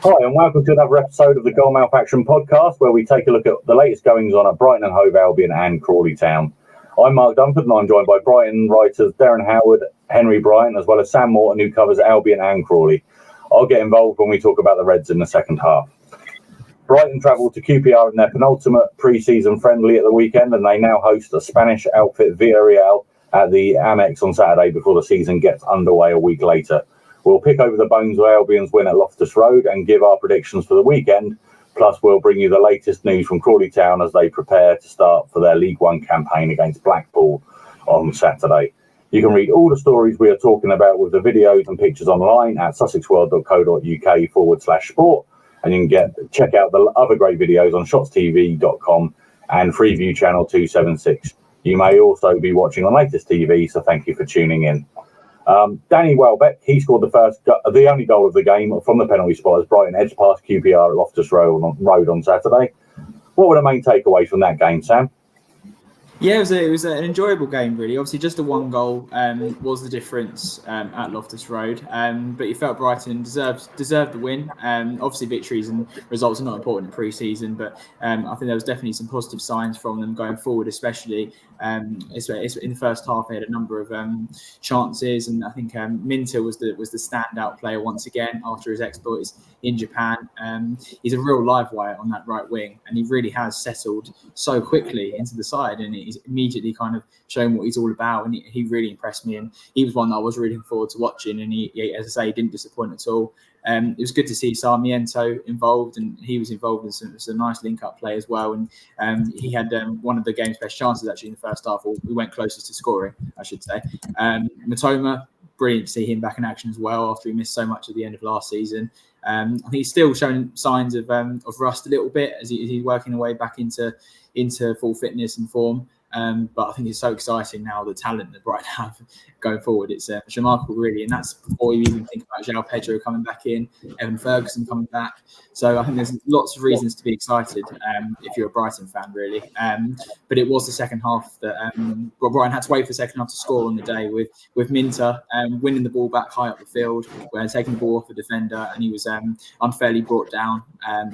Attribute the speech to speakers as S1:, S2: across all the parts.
S1: Hi, and welcome to another episode of the Gull-Mouth Action podcast, where we take a look at the latest goings on at Brighton and Hove Albion and Crawley Town. I'm Mark Dunford, and I'm joined by Brighton writers Derren Howard, Henry Bryant, as well as Sam Morton, who covers Albion and Crawley. I'll get involved when we talk about the Reds in the second half. Brighton travelled to QPR in their penultimate pre-season friendly at the weekend, and they now host a Spanish outfit, Villareal, at the Amex on Saturday before the season gets underway a week later. We'll pick over the bones of Albion's win at Loftus Road and give our predictions for the weekend. Plus, we'll bring you the latest news from Crawley Town as they prepare to start for their League One campaign against Blackpool on Saturday. You can read all the stories we are talking about with the videos and pictures online at sussexworld.co.uk/sport. And you can check out the other great videos on shotstv.com and Freeview Channel 276. You may also be watching on latest TV, so thank you for tuning in. Danny Welbeck, he scored the only goal of the game from the penalty spot as Brighton edged past QPR at Loftus Road on Saturday. What were the main takeaways from that game, Sam?
S2: Yeah, it was an enjoyable game, really. Obviously, just a one goal was the difference at Loftus Road, but you felt Brighton deserved the win. Obviously, victories and results are not important in pre-season, but I think there was definitely some positive signs from them going forward, especially in the first half. They had a number of chances, and I think Minter was the standout player once again after his exploits in Japan. He's a real live wire on that right wing, and he really has settled so quickly into the side, and he's immediately kind of shown what he's all about, and he really impressed me, and he was one that I was really looking forward to watching, and he as I say, he didn't disappoint at all. It was good to see Sarmiento involved, and he was involved in some nice link-up play as well, and he had one of the game's best chances actually in the first half, or we went closest to scoring, I should say. Matoma, brilliant to see him back in action as well after he missed so much at the end of last season. I think he's still showing signs of rust a little bit as he's working away back into full fitness and form. But I think it's so exciting now, the talent that Brighton have going forward. It's remarkable, really. And that's before you even think about João Pedro coming back in, Evan Ferguson coming back. So I think there's lots of reasons to be excited if you're a Brighton fan, really. But it was the second half that Brighton had to wait for the second half to score on the day with Minter winning the ball back high up the field, where taking the ball off the defender, and he was unfairly brought down.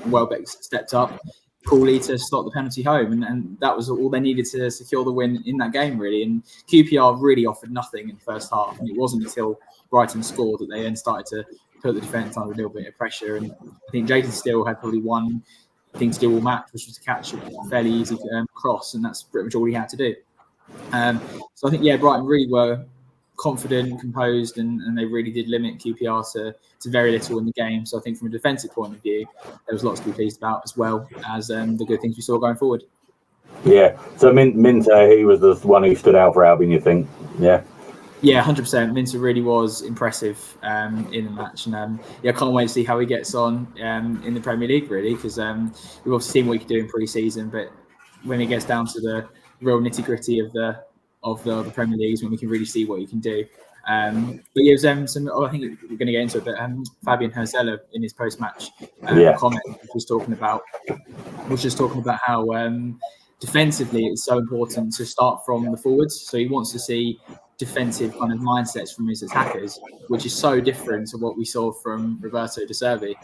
S2: Welbeck stepped up. Crawley to slot the penalty home, and that was all they needed to secure the win in that game, really. And QPR really offered nothing in the first half, and it wasn't until Brighton scored that they then started to put the defence under a little bit of pressure. And I think Jaden Steele had probably one thing to do all match, which was to catch a fairly easy cross, and that's pretty much all he had to do. So I think, Brighton really were confident, composed, and they really did limit QPR to very little in the game. So I think from a defensive point of view, there was lots to be pleased about, as well as the good things we saw going forward.
S1: Yeah, so Minter, he was the one who stood out for Albion, you think? Yeah,
S2: 100%. Minter really was impressive in the match, and I can't wait to see how he gets on in the Premier League, really, because we've obviously seen what he could do in pre-season, but when it gets down to the real nitty-gritty of the Premier League is when we can really see what he can do. But yeah, it was some. I think we're going to get into it, but Fabian Herzella in his post-match comment was talking about how defensively it's so important to start from the forwards. So he wants to see defensive kind of mindsets from his attackers, which is so different to what we saw from Roberto De Servi.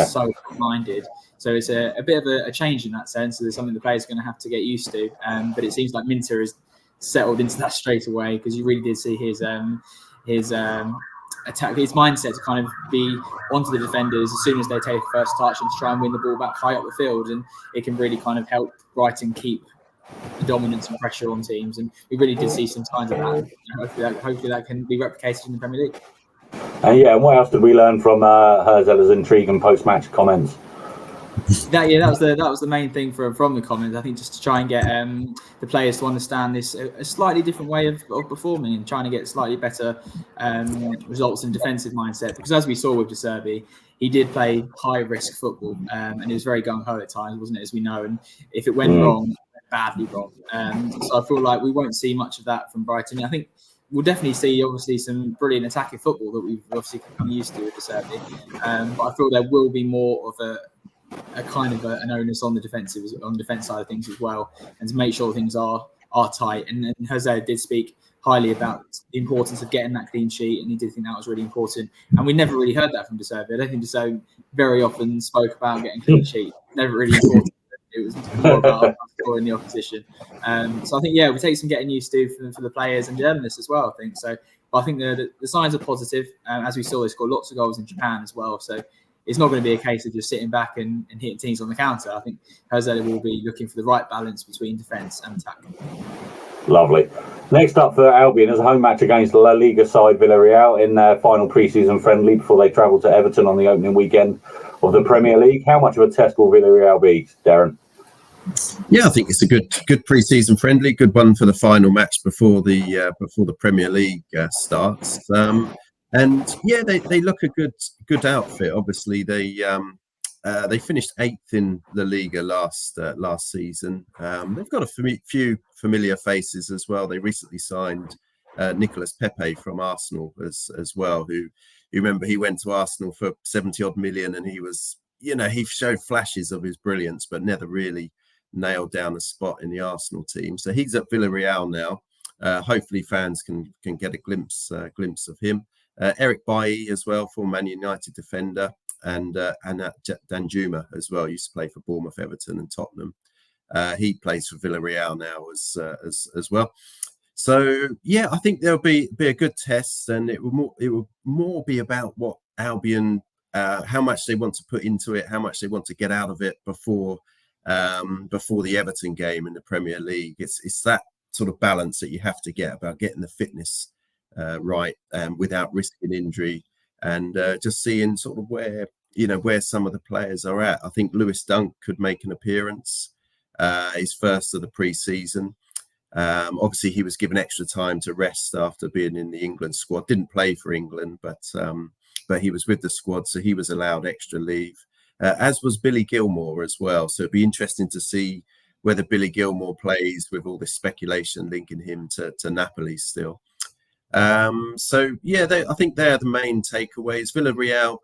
S2: So minded. So it's a bit of a change in that sense. So there's something the players are going to have to get used to. But it seems like Minter has settled into that straight away, because you really did see his attack, his mindset to kind of be onto the defenders as soon as they take the first touch and to try and win the ball back high up the field, and it can really kind of help Brighton keep the dominance and pressure on teams. And we really did see some signs of that. Hopefully that can be replicated in the Premier League.
S1: And what else did we learn from Herzella's intriguing post-match comments?
S2: That was the main thing from the comments. I think just to try and get the players to understand this a slightly different way of performing and trying to get slightly better results in defensive mindset. Because as we saw with De Servi, he did play high-risk football, and he was very gung-ho at times, wasn't it, as we know? And if it went wrong, it went badly wrong. So I feel like we won't see much of that from Brighton. I think we'll definitely see, obviously, some brilliant attacking football that we've obviously become used to with De Servi. But I feel there will be more of a kind of an onus on the defence side of things as well, and to make sure things are tight. And Jose did speak highly about the importance of getting that clean sheet, and he did think that was really important. And we never really heard that from De Zerbi. I don't think De Zerbi very often spoke about getting clean sheet. Never really important. It was more about scoring the opposition. So I think, we take some getting used to for the players and journalists as well, I think. So, but I think the signs are positive. As we saw, they scored lots of goals in Japan as well. So it's not going to be a case of just sitting back and hitting teams on the counter. I think Jose will be looking for the right balance between defence and attack.
S1: Lovely. Next up for Albion is a home match against La Liga side Villareal in their final pre-season friendly before they travel to Everton on the opening weekend of the Premier League. How much of a test will Villareal be, Derren?
S3: Yeah, I think it's a good pre-season friendly, good one for the final match before the Premier League starts. And yeah, they look a good outfit. Obviously, they finished 8th in the Liga last season. They've got a few familiar faces as well. They recently signed Nicolas Pepe from Arsenal as well. Who you remember, he went to Arsenal for 70 odd million, and he was, he showed flashes of his brilliance, but never really nailed down a spot in the Arsenal team. So he's at Villareal now. Hopefully fans can get a glimpse of him. Eric Bailly as well, former Man United defender, and Danjuma as well, used to play for Bournemouth, Everton and Tottenham. He plays for Villareal now as well. So yeah, I think there'll be a good test, and it will more be about what Albion, how much they want to put into it, how much they want to get out of it before the Everton game in the Premier League. It's that sort of balance that you have to get about getting the fitness right without risking injury, and just seeing sort of where some of the players are at. I think Lewis Dunk could make an appearance, his first of the pre-season. Obviously, he was given extra time to rest after being in the England squad. Didn't play for England, but he was with the squad, so he was allowed extra leave. As was Billy Gilmour as well. So it'd be interesting to see whether Billy Gilmour plays with all this speculation linking him to Napoli still. So yeah, I think they're the main takeaways. Villareal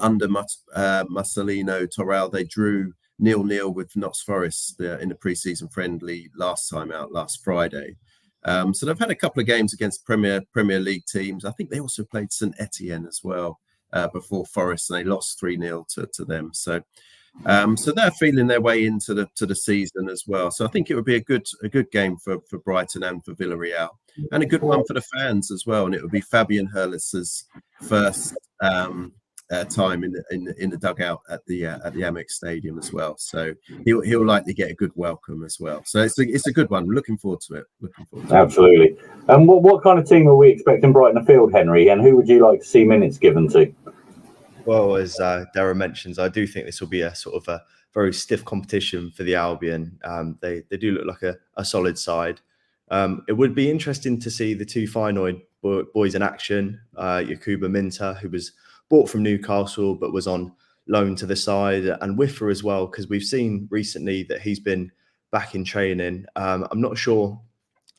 S3: under Marcelino Torral, they drew 0-0 with Notts Forest in the pre-season friendly last Friday. So they've had a couple of games against Premier League teams. I think they also played St Etienne as well before Forest, and they lost 3-0 to them. So they're feeling their way into the season as well. So I think it would be a good game for Brighton and for Villareal, and a good one for the fans as well. And it would be Fabian Herlis's first time in the dugout at the Amex Stadium as well. So he'll likely get a good welcome as well. So it's a good one. Looking forward to it.
S1: Absolutely. And what kind of team are we expecting Brighton to field, Henry? And who would you like to see minutes given to?
S4: Well, as Derren mentions, I do think this will be a sort of a very stiff competition for the Albion. They do look like a solid side. It would be interesting to see the two Feyenoord boys in action. Yakuba Minter, who was bought from Newcastle but was on loan to the side, and Wiffer as well, because we've seen recently that he's been back in training. I'm not sure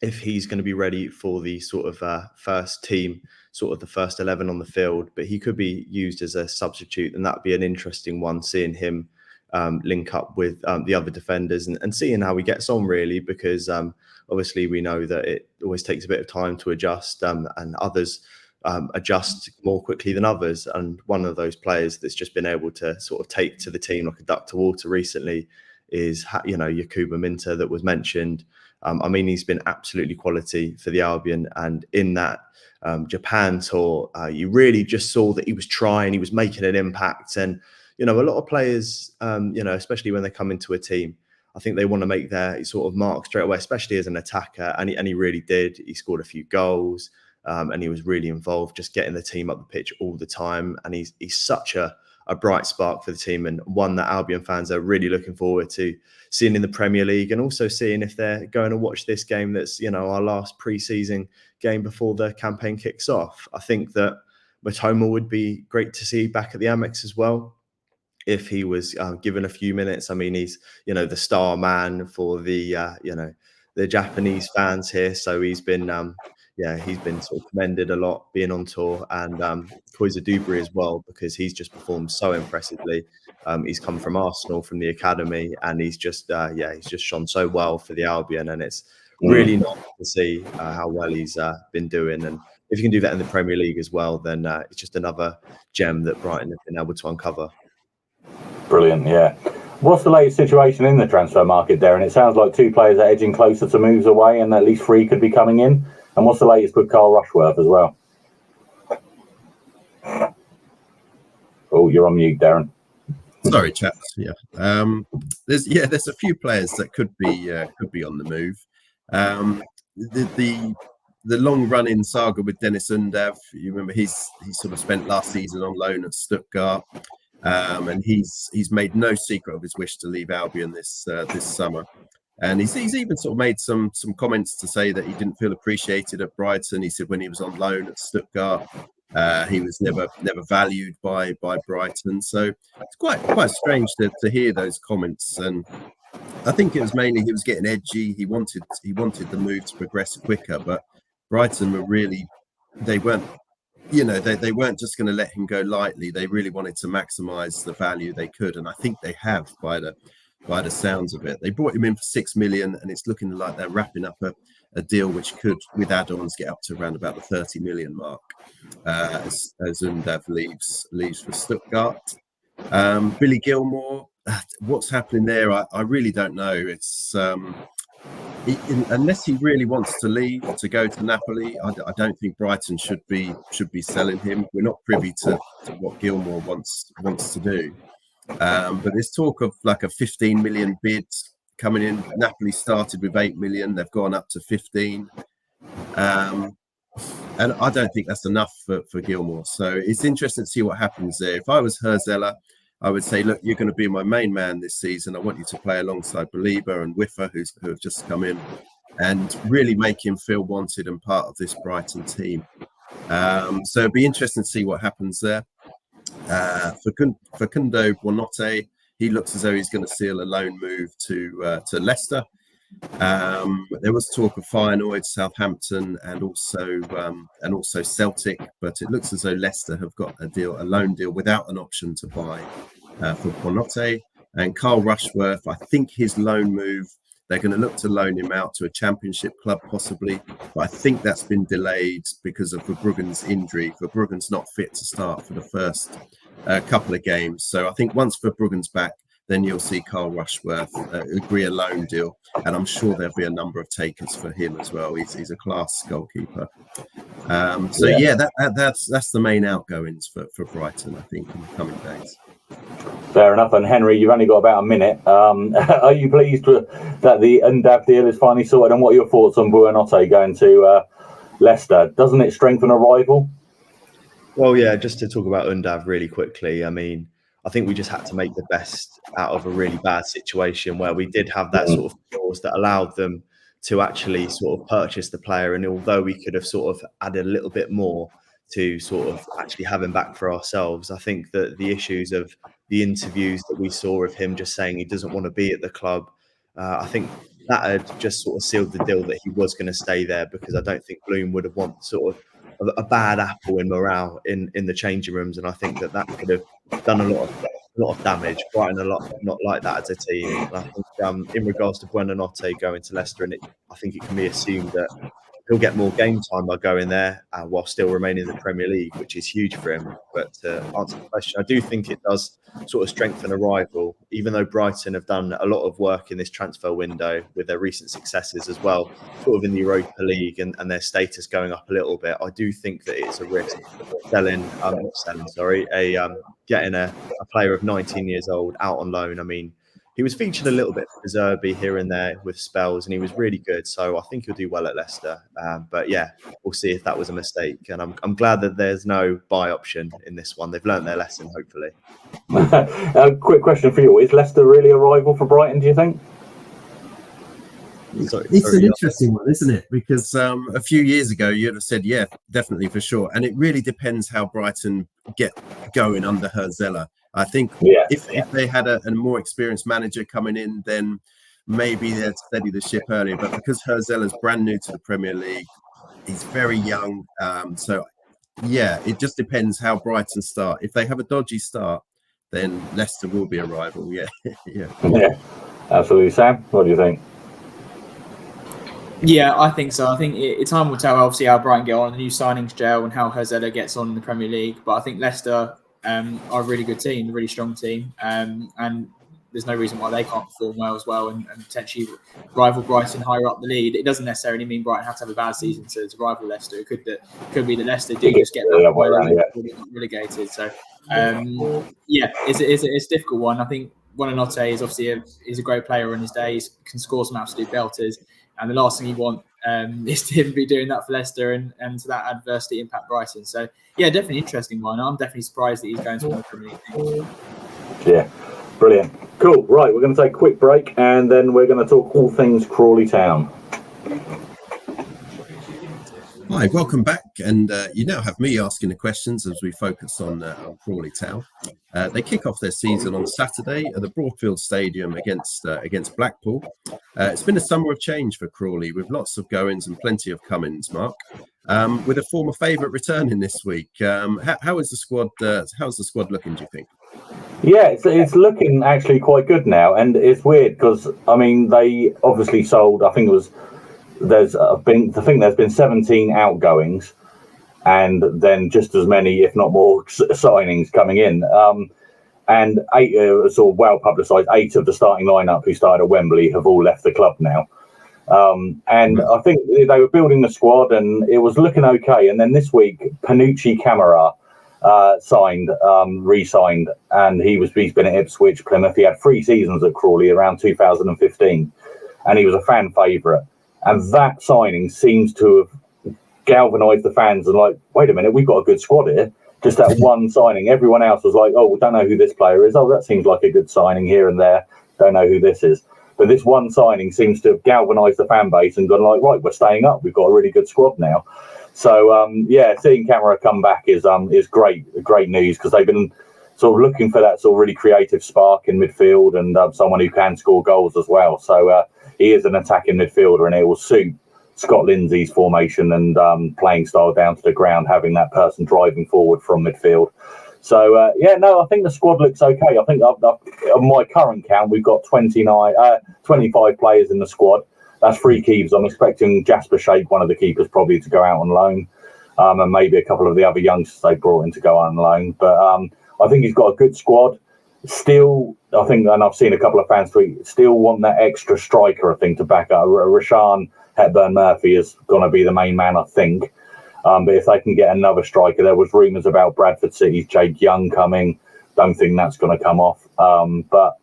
S4: if he's going to be ready for the sort of first team, sort of the first 11 on the field, but he could be used as a substitute, and that'd be an interesting one, seeing him link up with the other defenders and seeing how he gets on, really, because obviously we know that it always takes a bit of time to adjust, and others adjust more quickly than others. And one of those players that's just been able to sort of take to the team like a duck to water recently is, Yakuba Minter that was mentioned. I mean, he's been absolutely quality for the Albion, and in that Japan tour, you really just saw that he was trying, he was making an impact. And, a lot of players, especially when they come into a team, I think they want to make their sort of mark straight away, especially as an attacker. And he really did. He scored a few goals, and he was really involved, just getting the team up the pitch all the time. And he's such a bright spark for the team, and one that Albion fans are really looking forward to seeing in the Premier League, and also seeing if they're going to watch this game that's, our last pre-season game before the campaign kicks off. I think that Matoma would be great to see back at the Amex as well, if he was given a few minutes. I mean, he's, the star man for the Japanese fans here. So he's been, he's been sort of commended a lot being on tour, and Koisa Dubry as well, because he's just performed so impressively. He's come from Arsenal, from the academy, and he's just shone so well for the Albion, and it's really nice to see how well he's been doing. And if you can do that in the Premier League as well, then it's just another gem that Brighton have been able to uncover.
S1: Brilliant, yeah. What's the latest situation in the transfer market, Derren? It sounds like 2 players are edging closer to moves away and at least 3 could be coming in. And what's the latest with Carl Rushworth as well? Oh, you're on mute, Derren.
S3: Sorry, chaps. Yeah, there's a few players that could be on the move. The long running saga with Dennis Undav. You remember he sort of spent last season on loan at Stuttgart, and he's made no secret of his wish to leave Albion this summer. And he's even sort of made some comments to say that he didn't feel appreciated at Brighton. He said when he was on loan at Stuttgart, he was never valued by Brighton. So it's quite strange to hear those comments. And I think it was mainly he was getting edgy. He wanted the move to progress quicker, but Brighton were really, they weren't just going to let him go lightly. They really wanted to maximise the value they could, and I think they have by the sounds of it. They brought him in for 6 million, and it's looking like they're wrapping up a deal which could, with add-ons, get up to around about the 30 million mark as Undav leaves for Stuttgart. Billy Gilmour, what's happening there? I really don't know. It's unless he really wants to leave to go to Napoli, I don't think Brighton should be selling him. We're not privy to what Gilmour wants to do. But there's talk of like a 15 million bid coming in. Napoli started with 8 million. They've gone up to 15. And I don't think that's enough for Gilmour. So it's interesting to see what happens there. If I was Herzella, I would say, look, you're going to be my main man this season. I want you to play alongside Belieber and Wiffer, who have just come in, and really make him feel wanted and part of this Brighton team. So it'd be interesting to see what happens there. Facundo Buonanotte, he looks as though he's going to seal a loan move to Leicester. There was talk of Feyenoord, Southampton, and also Celtic, but it looks as though Leicester have got a loan deal without an option to buy for Buonanotte. And Carl Rushworth, I think his loan move, they're going to look to loan him out to a championship club possibly, but I think that's been delayed because of Verbruggen's injury. Verbruggen's not fit to start for the first couple of games, so I think once Verbruggen's back, then you'll see Carl Rushworth agree a loan deal, and I'm sure there'll be a number of takers for him as well. He's a class goalkeeper. That's the main outgoings for Brighton, I think, in the coming days.
S1: Fair enough. And Henry, you've only got about a minute. Are you pleased that the Undav deal is finally sorted? And what are your thoughts on Buonanotte going to Leicester? Doesn't it strengthen a rival?
S4: Well, yeah, just to talk about Undav really quickly. I mean, I think we just had to make the best out of a really bad situation where we did have that sort of clause that allowed them to actually sort of purchase the player. And although we could have sort of added a little bit more to sort of actually have him back for ourselves, I think that the issues of the interviews that we saw of him just saying he doesn't want to be at the club, I think that had just sort of sealed the deal that he was going to stay there, because I don't think Bloom would have wanted sort of a bad apple in morale in the changing rooms, and I think that could have done a lot of damage. Brighton a lot not like that as a team. And I think in regards to Buonanotte going to Leicester, and I think it can be assumed that he'll get more game time by going there while still remaining in the Premier League, which is huge for him. But to answer the question, I do think it does sort of strengthen a rival, even though Brighton have done a lot of work in this transfer window with their recent successes as well, sort of in the Europa League and their status going up a little bit. I do think that it's a risk getting a player of 19 years old out on loan. I mean, he was featured a little bit for Zerbi here and there with spells, and he was really good. So I think he'll do well at Leicester. But yeah, we'll see if that was a mistake. And I'm glad that there's no buy option in this one. They've learned their lesson, hopefully.
S1: A quick question for you. Is Leicester really a rival for Brighton, do you think?
S3: It's an interesting one, isn't it? Because a few years ago, you'd have said, yeah, definitely for sure. And it really depends how Brighton get going under Herzella. I think if they had a more experienced manager coming in, then maybe they'd steady the ship earlier. But because Herzella's brand new to the Premier League, he's very young. So, yeah, it just depends how Brighton start. If they have a dodgy start, then Leicester will be a rival. Yeah,
S1: absolutely. Sam, what do you think?
S2: Yeah, I think so. I think time will tell, obviously, how Brighton get on, the new signings gel, and how Herzella gets on in the Premier League. But I think Leicester are a really good team, a really strong team, and there's no reason why they can't perform well as well and potentially rival Brighton higher up the lead. It doesn't necessarily mean Brighton have to have a bad season to rival Leicester. It could be that Leicester do just get back where they got relegated. So, it's a difficult one. I think Buonanotte is obviously he's a great player on his day. He can score some absolute belters. And the last thing you want is to him be doing that for Leicester and to that adversely impact Brighton. So, yeah, definitely interesting one. I'm definitely surprised that he's going to win the Premier League.
S1: Yeah, brilliant. Cool. Right, we're going to take a quick break and then we're going to talk all things Crawley Town.
S3: Hi, welcome back. And you now have me asking the questions as we focus on Crawley Town. They kick off their season on Saturday at the Broadfield Stadium against Blackpool. It's been a summer of change for Crawley with lots of goings and plenty of comings, Mark. With a former favourite returning this week. How is the squad? How's the squad looking, do you think?
S1: Yeah, it's looking actually quite good now. And it's weird because, I mean, they obviously sold, I think it was, there's been 17 outgoings and then just as many, if not more, signings coming in. And 8 sort of well publicised. 8 of the starting lineup who started at Wembley have all left the club now. And I think they were building the squad and it was looking okay. And then this week, Panucci Camara re-signed, and he's been at Ipswich, Plymouth. He had 3 seasons at Crawley around 2015, and he was a fan favourite. And that signing seems to have galvanised the fans and like, wait a minute, we've got a good squad here. Just that one signing. Everyone else was like, oh, we don't know who this player is. Oh, that seems like a good signing here and there. Don't know who this is. But this one signing seems to have galvanised the fan base and gone like, right, we're staying up. We've got a really good squad now. So, seeing Camara come back is great news because they've been sort of looking for that sort of really creative spark in midfield and someone who can score goals as well. So he is an attacking midfielder and it will suit Scott Lindsay's formation and playing style down to the ground, having that person driving forward from midfield. So, I think the squad looks okay. I think on my current count, we've got 25 players in the squad. That's 3 keepers. I'm expecting Jasper Shake, one of the keepers, probably to go out on loan, and maybe a couple of the other youngsters they brought in to go on loan. But I think he's got a good squad. Still, I think, and I've seen a couple of fans tweet, still want that extra striker, I think, to back up. Rashaan Hepburn-Murphy is going to be the main man, I think. But if they can get another striker, there was rumours about Bradford City's Jake Young coming. Don't think that's going to come off. But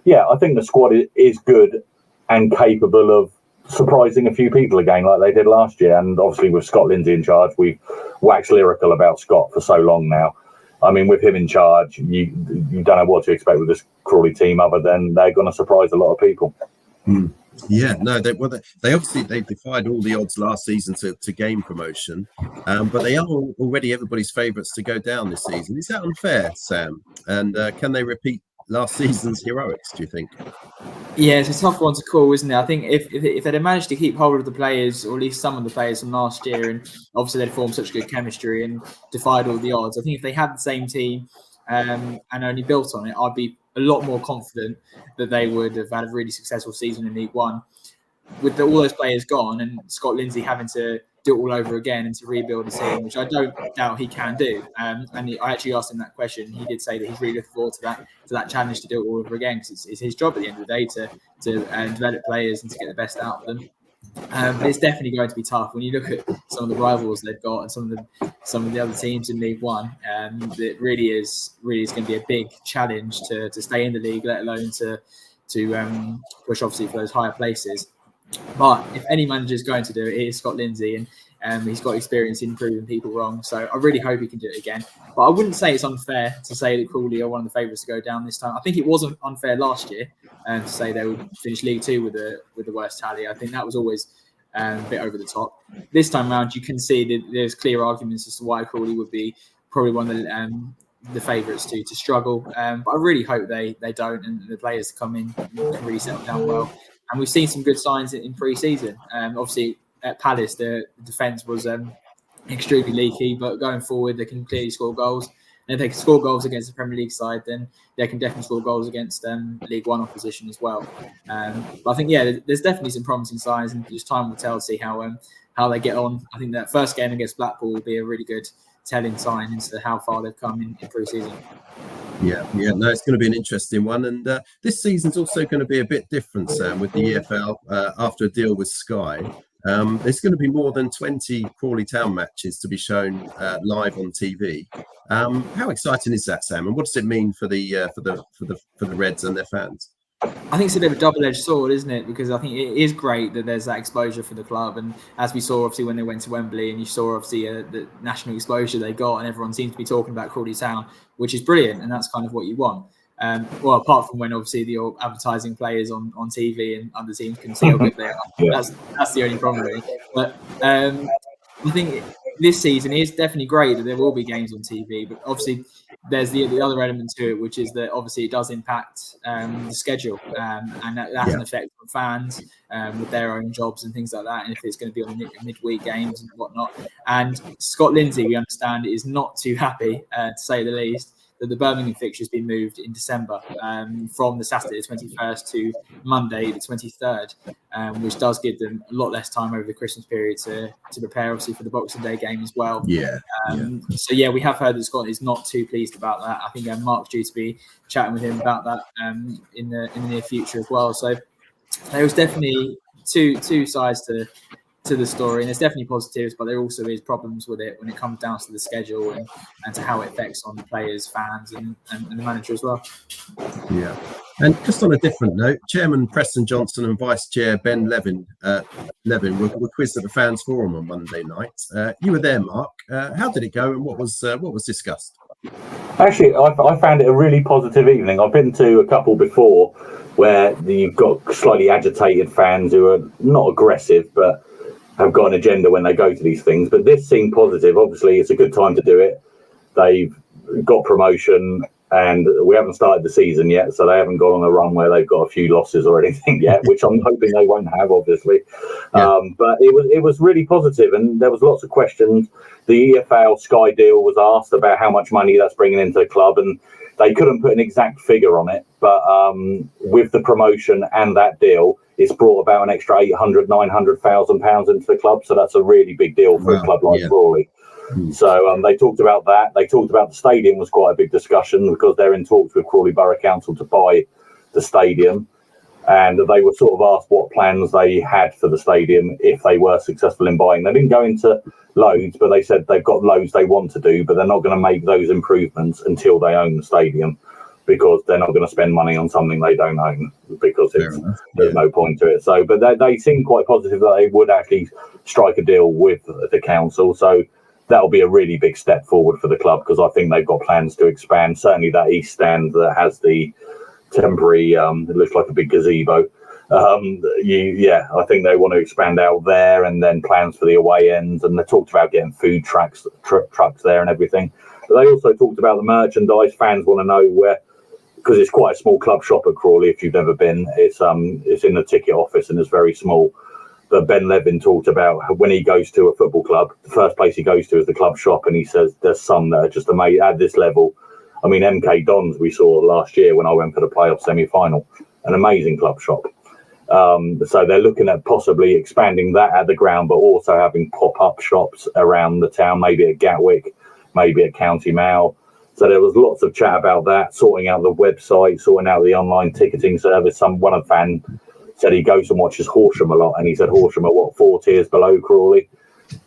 S1: yeah, I think the squad is good and capable of surprising a few people again like they did last year. And obviously with Scott Lindsay in charge, we've waxed lyrical about Scott for so long now. I mean, with him in charge, you don't know what to expect with this Crawley team other than they're going to surprise a lot of people.
S3: Yeah, no, they defied all the odds last season to gain promotion, but they are already everybody's favourites to go down this season. Is that unfair, Sam? And can they repeat last season's heroics, do you think?
S2: Yeah, it's a tough one to call, isn't it? I think if they'd managed to keep hold of the players, or at least some of the players from last year, and obviously they'd formed such good chemistry and defied all the odds, I think if they had the same team and only built on it, I'd be a lot more confident that they would have had a really successful season in League One. With all those players gone and Scott Lindsay having to do it all over again and to rebuild a team, which I don't doubt he can do. I actually asked him that question. He did say that he's really looking forward to that challenge to do it all over again because it's his job at the end of the day to develop players and to get the best out of them. But it's definitely going to be tough when you look at some of the rivals they've got and some of the other teams in League One. It really is going to be a big challenge to stay in the league, let alone to push obviously for those higher places. But if any manager is going to do it, it is Scott Lindsay, and he's got experience in proving people wrong. So I really hope he can do it again. But I wouldn't say it's unfair to say that Crawley are one of the favourites to go down this time. I think it wasn't unfair last year to say they would finish League Two with the worst tally. I think that was always a bit over the top. This time around, you can see that there's clear arguments as to why Crawley would be probably one of the favourites to struggle. But I really hope they don't, and the players come in and can really settle down well. And we've seen some good signs in pre-season. Obviously, at Palace, the defence was extremely leaky, but going forward, they can clearly score goals. And if they can score goals against the Premier League side, then they can definitely score goals against League One opposition as well. But I think, there's definitely some promising signs, and just time will tell to see how they get on. I think that first game against Blackpool will be a really good telling sign into how far they've come in pre-season.
S3: Yeah, no, it's going to be an interesting one, and this season's also going to be a bit different, Sam, with the EFL after a deal with Sky. There's going to be more than 20 Crawley Town matches to be shown live on TV. How exciting is that, Sam? And what does it mean for the Reds and their fans?
S2: I think it's a bit of a double-edged sword, isn't it? Because I think it is great that there's that exposure for the club, and as we saw, obviously, when they went to Wembley, and you saw obviously the national exposure they got, and everyone seems to be talking about Crawley Town, which is brilliant, and that's kind of what you want. Well, apart from when obviously you're advertising players on TV and other teams can see how good they are. Yeah. That's the only problem, really. But I think this season is definitely great that there will be games on TV, but obviously there's the other element to it, which is that obviously it does impact the schedule, and that has an effect on fans with their own jobs and things like that, and if it's going to be on midweek games and whatnot. And Scott Lindsay, we understand, is not too happy, to say the least, that the Birmingham fixture has been moved in December from the Saturday the 21st to Monday the 23rd, which does give them a lot less time over the Christmas period to prepare, obviously, for the Boxing Day game as well. So we have heard that Scott is not too pleased about that. I think Mark's due to be chatting with him about that in the near future as well. So there was definitely two sides to the story, and there's definitely positives, but there also is problems with it when it comes down to the schedule and to how it affects on the players, fans, and the manager as well. Yeah.
S3: And just on a different note, Chairman Preston Johnson and Vice Chair Ben Levin were quizzed at the Fans Forum on Monday night. You were there, Mark. How did it go, and what was discussed?
S1: Actually, I found it a really positive evening. I've been to a couple before where you've got slightly agitated fans who are not aggressive, but have got an agenda when they go to these things. But this seemed positive. Obviously, it's a good time to do it. They've got promotion, and we haven't started the season yet, so they haven't gone on a run where they've got a few losses or anything yet, which I'm hoping they won't have, obviously. But it was really positive, and there was lots of questions. The EFL Sky deal was asked about how much money that's bringing into the club, and they couldn't put an exact figure on it. But with the promotion and that deal, it's brought about an extra £800,000-900,000 into the club. So that's a really big deal for a club like Crawley. So they talked about that. They talked about the stadium was quite a big discussion because they're in talks with Crawley Borough Council to buy the stadium. And they were sort of asked what plans they had for the stadium if they were successful in buying. They didn't go into loads, but they said they've got loads they want to do, but they're not going to make those improvements until they own the stadium, because they're not going to spend money on something they don't own, because there's no point to it. So, but they seem quite positive that they would actually strike a deal with the council. So that'll be a really big step forward for the club, because I think they've got plans to expand. Certainly that east stand that has the temporary, it looks like a big gazebo. I think they want to expand out there, and then plans for the away ends. And they talked about getting food trucks there and everything. But they also talked about the merchandise. Fans want to know where, because it's quite a small club shop at Crawley. If you've never been, it's in the ticket office and it's very small. But Ben Levin talked about when he goes to a football club, the first place he goes to is the club shop, and he says there's some that are just amazing at this level. I mean, MK Dons we saw last year when I went for the playoff semi-final, an amazing club shop. So they're looking at possibly expanding that at the ground, but also having pop-up shops around the town, maybe at Gatwick, maybe at County Mall. So there was lots of chat about that, sorting out the website, sorting out the online ticketing service. One of the fans said he goes and watches Horsham a lot, and he said Horsham are 4 tiers below Crawley,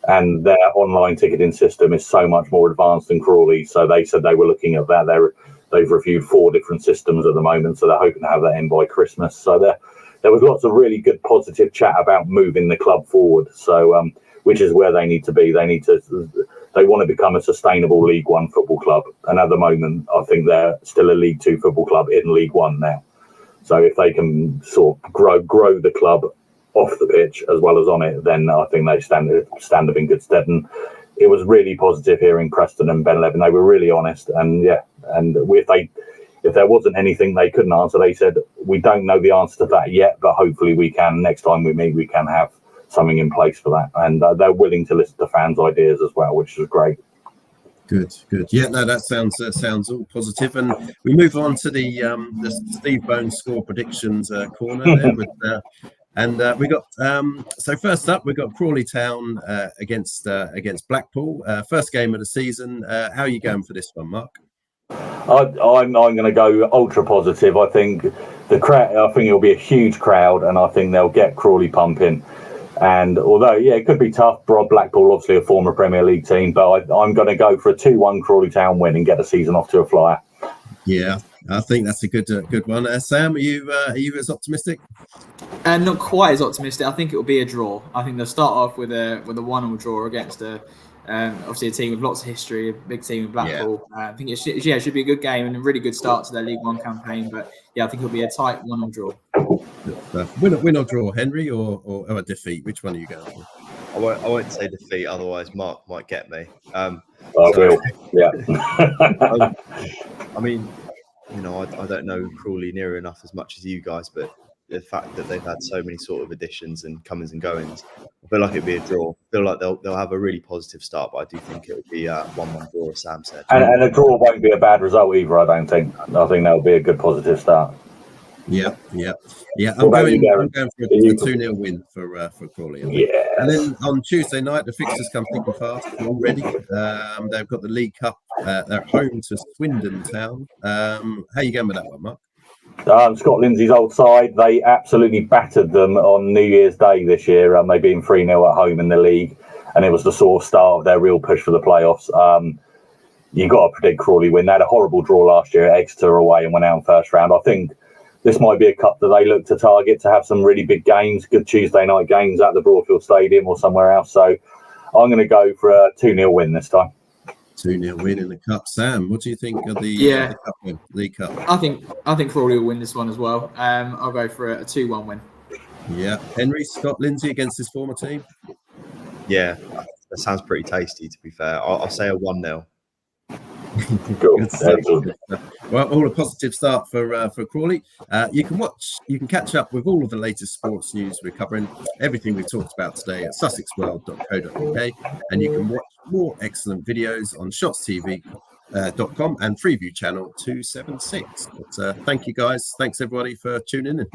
S1: and their online ticketing system is so much more advanced than Crawley. So they said they were looking at that. They've reviewed 4 different systems at the moment, so they're hoping to have that in by Christmas. So there was lots of really good positive chat about moving the club forward. So which is where they need to be. They want to become a sustainable League One football club, and at the moment, I think they're still a League Two football club in League One now. So if they can sort of grow the club off the pitch as well as on it, then I think they stand up in good stead. And it was really positive hearing Preston and Ben Levin. They were really honest, and if there wasn't anything they couldn't answer, they said we don't know the answer to that yet, but hopefully we can. Next time we meet, we can have something in place for that, and they're willing to listen to fans' ideas as well, which is great.
S3: Good. Yeah, no, that sounds all positive. And we move on to the Steve Bones score predictions corner there with. We got so first up, we got Crawley Town against Blackpool. First game of the season. How are you going for this one, Mark?
S1: I'm going to go ultra positive. I think the crowd. I think it'll be a huge crowd, and I think they'll get Crawley pumping. And although, it could be tough, Blackpool obviously a former Premier League team, but I'm going to go for a 2-1 Crawley Town win and get the season off to a flyer.
S3: Yeah, I think that's a good one. Sam, are you as optimistic?
S2: Not quite as optimistic. I think it will be a draw. I think they'll start off with a 1-1 draw against obviously a team with lots of history, a big team in Blackpool. I think it should be a good game and a really good start to their League One campaign. But I think it'll be a tight 1-1 draw.
S3: Win or draw, Henry, or a defeat? Which one are you going for?
S4: I won't say defeat, otherwise Mark might get me.
S1: I will. Yeah.
S4: I mean, I don't know Crawley near enough as much as you guys, but the fact that they've had so many sort of additions and comings and goings, I feel like it'd be a draw. I feel like they'll have a really positive start, but I do think it'll be a 1-1 draw, as Sam said.
S1: And a draw won't be a bad result either, I don't think. I think that'll be a good positive start.
S3: Yeah. I'm going for a 2-0 win for Crawley.
S1: Yeah.
S3: And then on Tuesday night, the fixtures come thick and fast already. They've got the League Cup. They're home to Swindon Town. How are you going with that one, Mark?
S1: Scott Lindsay's old side, they absolutely battered them on New Year's Day this year. They beat 3-0 at home in the league, and it was the sort of start of their real push for the playoffs. You got to predict Crawley win. They had a horrible draw last year at Exeter away and went out in first round. I think this might be a cup that they look to target to have some really big games, good Tuesday night games at the Broadfield Stadium or somewhere else. So I'm going to go for a 2-0 win this time.
S3: 2-0 win in the cup. Sam, what do you think of the cup win, League Cup?
S2: I think Crawley will win this one as well. I'll go for a 2-1 win.
S3: Yeah, Henry, Scott Lindsay against his former team.
S4: Yeah, that sounds pretty tasty. To be fair, I'll say a 1-0.
S3: Well, all a positive start for Crawley. You can catch up with all of the latest sports news we're covering, everything we've talked about today at sussexworld.co.uk, and you can watch more excellent videos on shotstv.com and Freeview channel 276. But thank you guys. Thanks everybody for tuning in.